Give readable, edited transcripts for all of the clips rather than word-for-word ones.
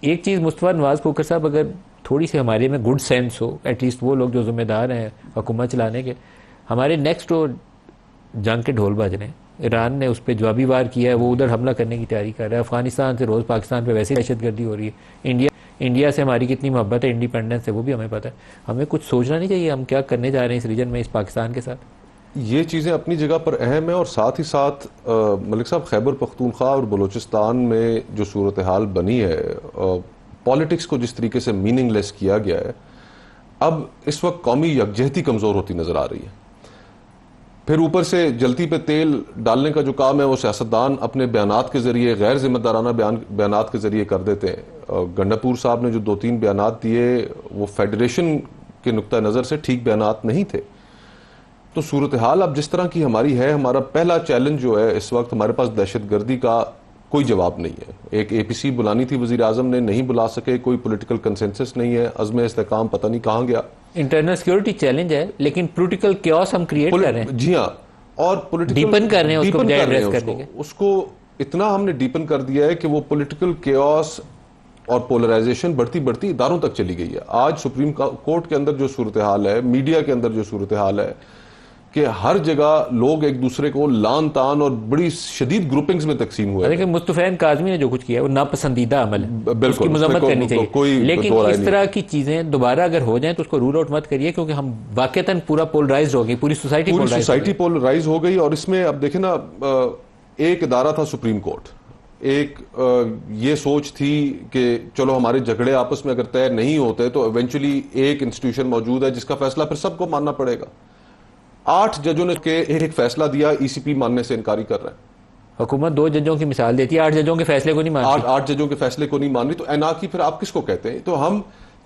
ایک چیز مصطفیٰ نواز کھوکھر صاحب، اگر تھوڑی سی ہمارے میں گڈ سینس ہو، ایٹ لیسٹ وہ لوگ جو ذمہ دار ہیں حکومت چلانے کے، ہمارے نیکسٹ جنگ کے ڈھول بج رہے ہیں. ایران نے اس پہ جوابی وار کیا ہے، وہ ادھر حملہ کرنے کی تیاری کر رہا ہے. افغانستان سے روز پاکستان پہ ویسے دہشت گردی ہو رہی ہے. انڈیا سے ہماری کتنی محبت ہے، انڈیپینڈنس سے، وہ بھی ہمیں پتہ ہے. ہمیں کچھ سوچنا نہیں چاہیے ہم کیا کرنے جا رہے ہیں اس ریجن میں، اس پاکستان کے ساتھ؟ یہ چیزیں اپنی جگہ پر اہم ہیں، اور ساتھ ہی ساتھ ملک صاحب خیبر پختونخوا اور بلوچستان میں جو صورتحال بنی ہے، پالیٹکس کو جس طریقے سے میننگ لیس کیا گیا ہے، اب اس وقت قومی یکجہتی کمزور ہوتی نظر آ رہی ہے. پھر اوپر سے جلتی پہ تیل ڈالنے کا جو کام ہے وہ سیاستدان اپنے بیانات کے ذریعے، غیر ذمہ دارانہ بیانات کے ذریعے کر دیتے ہیں. گنڈاپور صاحب نے جو 2-3 بیانات دیے وہ فیڈریشن کے نقطہ نظر سے ٹھیک بیانات نہیں تھے. تو صورتحال اب جس طرح کی ہماری ہے، ہمارا پہلا چیلنج جو ہے اس وقت، ہمارے پاس دہشت گردی کا کوئی جواب نہیں ہے. ایک اے پی سی بلانی تھی وزیر اعظم نے، نہیں بلا سکے، کوئی پولیٹیکل کنسنسس نہیں ہے، عزم استحکام پتہ نہیں کہاں گیا. انٹرنل سیکورٹی چیلنج ہے، لیکن پولیٹیکل کیوس ہم کریٹ کر رہے ہیں. جی ہاں، اور ڈیپن کر رہے ہیں اس کو بجائے ایڈریس کرنے کے. اس کو اتنا ہم نے ڈیپن کر دیا ہے کہ وہ پولیٹیکل کیوس اور پولرائزیشن بڑھتی بڑھتی اداروں تک چلی گئی ہے. آج سپریم کورٹ کے اندر جو صورتحال ہے، میڈیا کے اندر جو صورتحال ہے، کہ ہر جگہ لوگ ایک دوسرے کو لان تان اور بڑی شدید گروپنگز میں تقسیم ہوئے. لیکن مصطفیٰ کاظمی نے جو کچھ کیا ہے وہ ناپسندیدہ عمل ہے، اس کی مذمت کرنی چاہیے. لیکن اس طرح کی چیزیں دوبارہ اگر ہو جائیں تو اس کو رول آؤٹ مت کریے، کیونکہ ہم واقعتاً پورا پولرائزڈ ہو گئی، پوری سوسائٹی پولرائز ہو گئی. اور اس میں اب دیکھیں نا، ایک ادارہ تھا سپریم کورٹ، ایک یہ سوچ تھی کہ چلو ہمارے جھگڑے آپس میں اگر طے نہیں ہوتے تو ایونچولی ایک انسٹیٹیوشن موجود ہے جس کا فیصلہ پھر سب کو ماننا پڑے گا. 8 ججوں نے ایک فیصلہ دیا، ای سی پی ماننے سے انکاری کر رہا ہے. حکومت 2 ججوں کی مثال دیتی ہے، 8 ججوں کے فیصلے کو نہیں مان رہی. 8 ججوں کے فیصلے کو نہیں مان رہی، تو اینارکی پھر آپ کس کو کہتے ہیں؟ تو ہم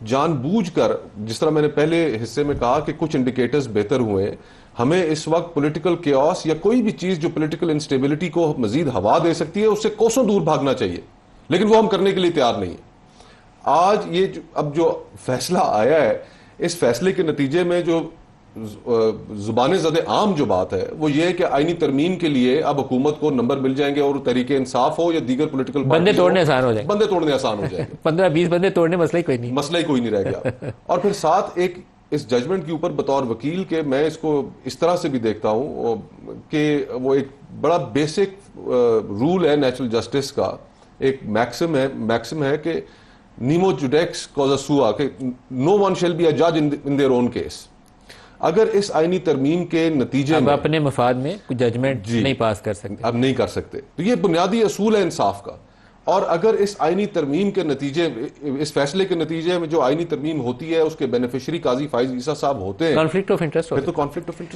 جان بوجھ کر، جس طرح میں نے پہلے حصے میں کہا کہ کچھ انڈیکیٹرز بہتر ہوئے، ہمیں اس وقت پولیٹیکل کیوس یا کوئی بھی چیز جو پولیٹیکل انسٹیبلٹی کو مزید ہوا دے سکتی ہے اس سے کوسوں دور بھاگنا چاہیے، لیکن وہ ہم کرنے کے لیے تیار نہیں ہیں. آج یہ اب جو فیصلہ آیا ہے، اس فیصلے کے نتیجے میں جو زبان زد عام جو بات ہے وہ یہ ہے کہ آئینی ترمیم کے لیے اب حکومت کو نمبر مل جائیں گے، اور تحریک انصاف ہو یا دیگر پولیٹیکل بندے توڑنے آسان ہو جائیں گے. بندے توڑنے آسان ہو جائیں گے. 15-20 بندے توڑنے مسئلہ ہی کوئی نہیں رہ گیا. اور پھر ساتھ ایک اس ججمنٹ کے اوپر بطور وکیل کے میں اس کو اس طرح سے بھی دیکھتا ہوں کہ وہ ایک بڑا بیسک رول ہے نیچرل جسٹس کا، ایک میکسم ہے کہ نیمو جوڈیکس کوزا سوا، کہ نو ون شیل بی اے جج ان دیئر اون کیس. اگر اس آئینی ترمیم کے نتیجے میں اپنے مفاد میں کوئی ججمنٹ نہیں پاس کر سکتے، اب نہیں کر سکتے، تو یہ بنیادی اصول ہے انصاف کا. اور اگر اس آئینی ترمیم کے نتیجے، اس فیصلے کے نتیجے میں جو آئینی ترمیم ہوتی ہے اس کے بینیفیشری قاضی فائز عیسیٰ صاحب ہوتے ہیں، کانفلکٹ آف انٹرسٹ پھر تو کانفلکٹ آف انٹرسٹ